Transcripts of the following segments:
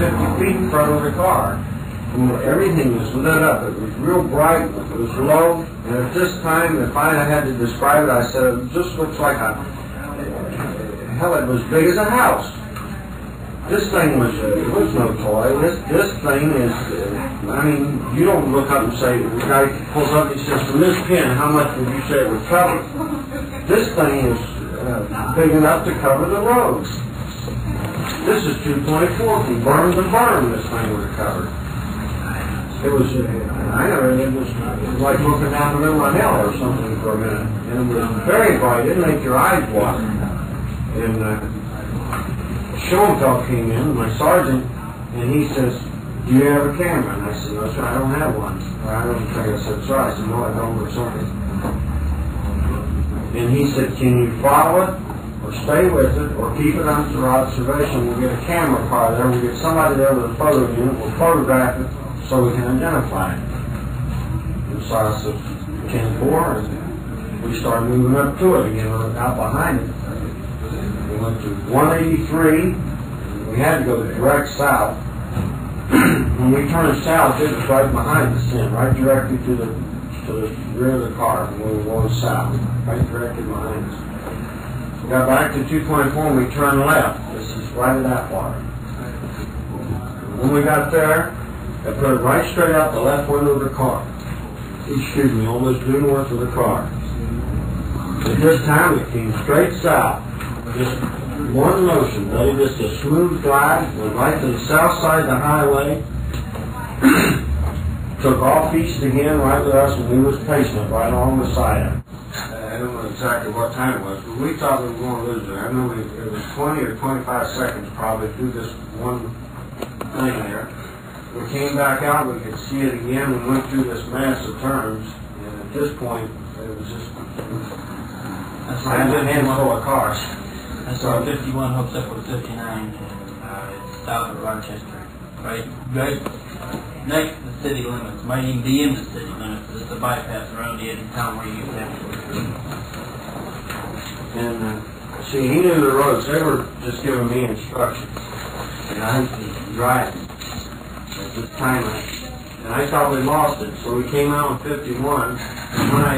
50 feet in front of the car. And everything was lit up. It was real bright, it was low, and at this time, if I had to describe it, I said it just looks like a, hell, it was big as a house. This thing was, it was no toy. This thing is, I mean, you don't look up and say, the guy pulls up and says, from this pin, how much would you say it would cover? This thing is big enough to cover the road. This is 2.4 from berm to berm, this thing would have covered. It was, I never, it was like looking down the middle of hell or something for a minute. And it was very bright, it made your eyes water. And Schoenfeld came in, my sergeant, and he says, do you have a camera? And I said, no, sir, I don't have one. I don't think I said, sorry. I said, no, I don't, or something. And he said, can you follow it, or stay with it, or keep it under observation? We'll get a camera car there, we'll get somebody there with a photo unit, we'll photograph it so we can identify it. And so I said, 10-4, and we started moving up to it again, out behind it. We went to 183, we had to go direct south. When we turned south, it was right behind the scent, right directly to the rear of the car when we were going south, right directly behind us. We got back to 2.4 and we turned left. This is right at that water. When we got there, they put it right straight out the left window of the car. Excuse me, almost due north of the car. At this time, it came straight south. Just one motion, buddy, just a smooth glide, went right to the south side of the highway, took off east again right with us, and we was pacing it right along the side of it. I don't know exactly what time it was, but we thought we were going to lose it. I know it was 20 or 25 seconds probably through this one thing there. We came back out, we could see it again, we went through this mass of turns, and at this point, it was just a handful of cars. That's where 51 hooks up with 59, and it's south of Rochester, right next to the city limits. Might even be in the city limits. It's a bypass around the edge of town where you have to. And see, he knew the roads. They were just giving me instructions, and I was driving at this time. And I thought we lost it, so we came out on 51. And when I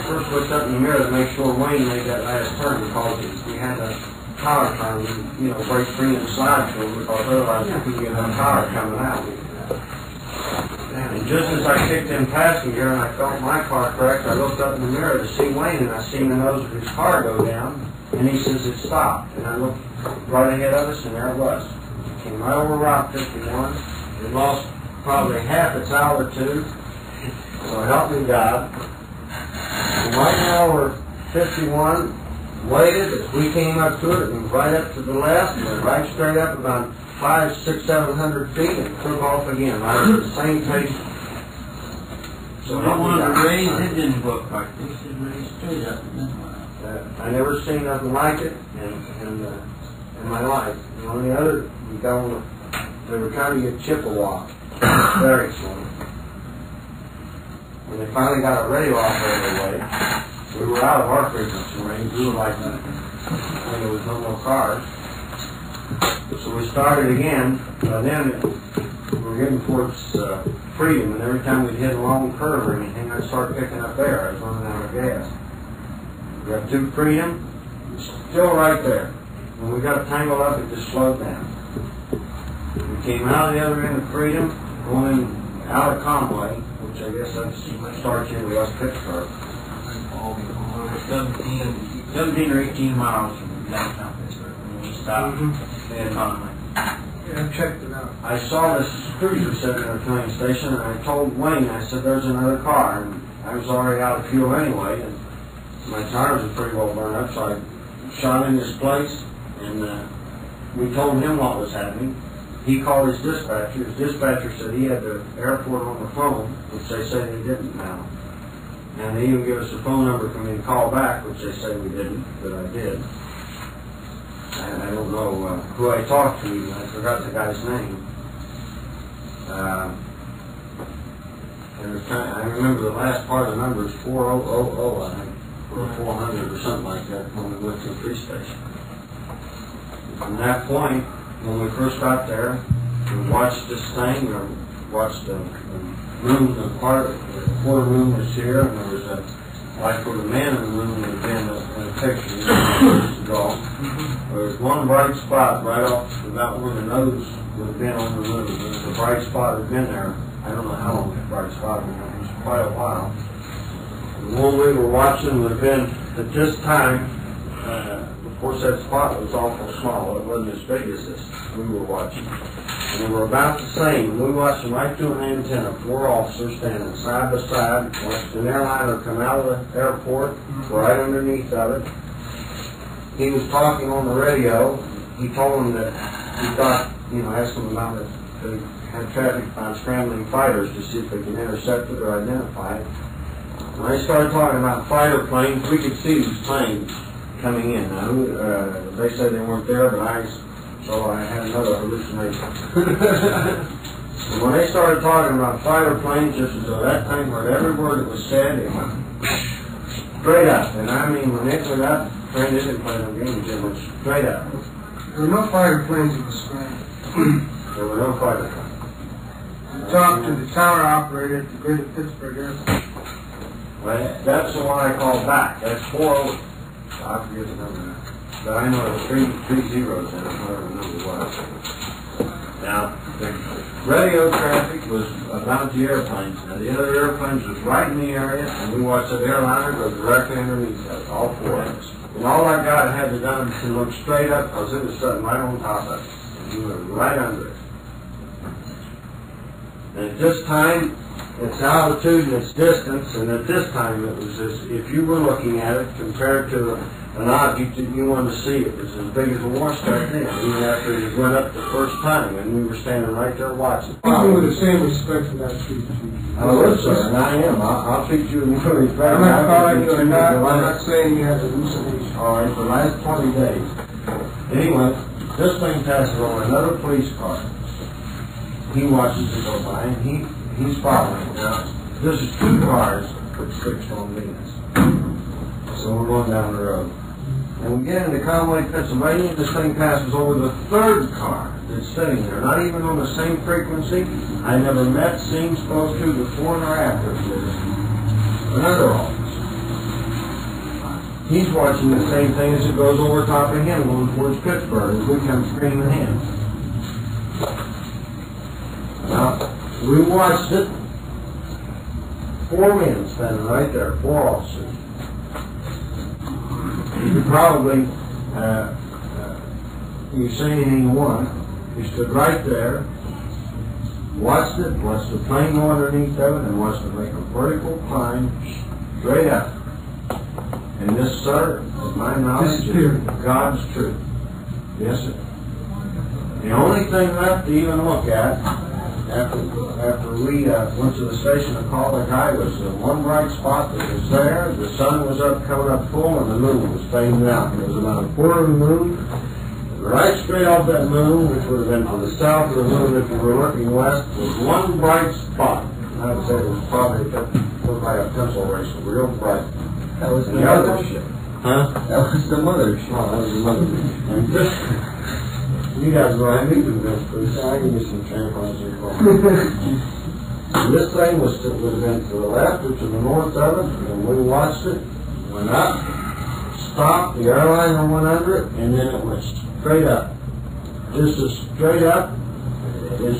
first looked up in the mirror to make sure Wayne made that last turn, because we had a power turn, you know, break free and slide through, because otherwise we couldn't get that power coming out. And just as I kicked in passenger and I felt my car correct, I looked up in the mirror to see Wayne, and I seen the nose of his car go down, and he says it stopped. And I looked right ahead of us, and there it was. It came right over Route 51. It lost probably half its altitude, so help me God. And right now we're 51, waited, as we came up to it, and right up to the left, and went right straight up about 500, 600, 700 feet, and took off again, right at the same pace. So I wanted to raise, it didn't look like this, it raised straight up and then went up. I never seen nothing like it in my life. You know, the other, they were trying to get Chippewa, very slow. When they finally got a radio operator away, we were out of our frequency range. We were like, when there was no more cars. So we started again. Then we were getting towards Freedom, and every time we'd hit a long curve or anything, I'd start picking up air. I was running out of gas. We got to Freedom, still right there. When we got tangled up, it just slowed down. We came out of the other end of Freedom, going out of Conway, which I guess that starts in West Pittsburgh. 17 or 18 miles from downtown Pittsburgh when we stopped in Conway. Yeah, I checked it out. I saw this cruiser sitting at a train station, and I told Wayne, I said, there's another car. And I was already out of fuel anyway, and my tires were pretty well burned up, so I shot in his place, and we told him what was happening. He called his dispatcher. His dispatcher said he had the airport on the phone, which they say they didn't now. And they even gave us a phone number for me to call back, which they say we didn't, but I did. And I don't know who I talked to. I forgot the guy's name. I remember the last part of the number is 4000, I think, or 400 or something like that when we went to the police station. From that point, when we first got there, we watched this thing, or watched the room, the quarter room was here, and there was a, like where the man in the room would have been in a picture, you know, draw. There was one bright spot right off about where the nose would have been on the room. There was a bright spot that had been there. I don't know how long that bright spot had been there. It was quite a while. The one we were watching would have been, at this time, of course that spot was awful small. It wasn't as big as this we were watching. And they were about the same. We watched them right through an antenna, 4 officers standing side by side, watched an airliner come out of the airport, right underneath of it. He was talking on the radio. He told them that he thought, you know, asked them about it. They had traffic on scrambling fighters to see if they could intercept it or identify it. When they started talking about fighter planes, we could see these planes coming in. Now, they said they weren't there, but so I had another hallucination. And when they started talking about fighter planes, just as though that thing heard every word that was said, it went straight up. And I mean, when it went up, friend didn't play no games, it went straight up. There were no fighter planes in the sky. There were no fighter planes. I talked to the tower operator at the Greater Pittsburgh Airport. Well, that's the one I called back. That's 4 I forget the number now. But I know there's three zeros in it, whatever the number was. Now, the radio traffic was about the airplanes. Now, the other airplanes was right in the area, and we watched that airliner go directly underneath us, all 4 of us. And all that guy had to do was to look straight up, because it was sitting right on top of it. And he went right under it. And at this time, its altitude and its distance, and at this time it was as if you were looking at it compared to an object that you wanted to see. It was as big as a washtub then, even after it went up the first time, and we were standing right there watching. Speaking with the same respect for that street. I will, sir, and I am. I'll treat you in your respect. I'm not calling you or not. I'm not saying you have hallucination. All right, the last 20 days. Anyway, this thing passes on another police car. He watches it go by, and he's following. Now, this is 2 cars fixed on Venus. So we're going down the road. And we get into Conway, Pennsylvania, this thing passes over the 3rd car that's sitting there, not even on the same frequency. I never met, seen, spoke to before nor after another officer. He's watching the same thing as it goes over top of him going towards Pittsburgh as we come screaming in. Now, we watched it. 4 men standing right there, 4 officers. You could probably, you've seen anything one. He stood right there, watched it, watched the plane go underneath of it, and watched it make a vertical climb straight up. And this, sir, is my knowledge, is God's truth. Yes, sir. The only thing left to even look at after we went to the station to call the guy was the one bright spot that was there. The sun was up, coming up full, and the moon was fading out. It was about a quarter of the moon. Right straight off that moon, which would have been to the south of the moon if you were looking west, was one bright spot. I would say it was probably looked like a pencil eraser, real bright. That was the mothership. Huh? That was the mothership. Oh, that was the mothership. And this, you guys go ahead and do this, please. I'll give you some tampons and call. This thing would have been to the left or to the north of it, and we watched it, went up, stopped, the airliner went under it, and then it went straight up. Just as straight up as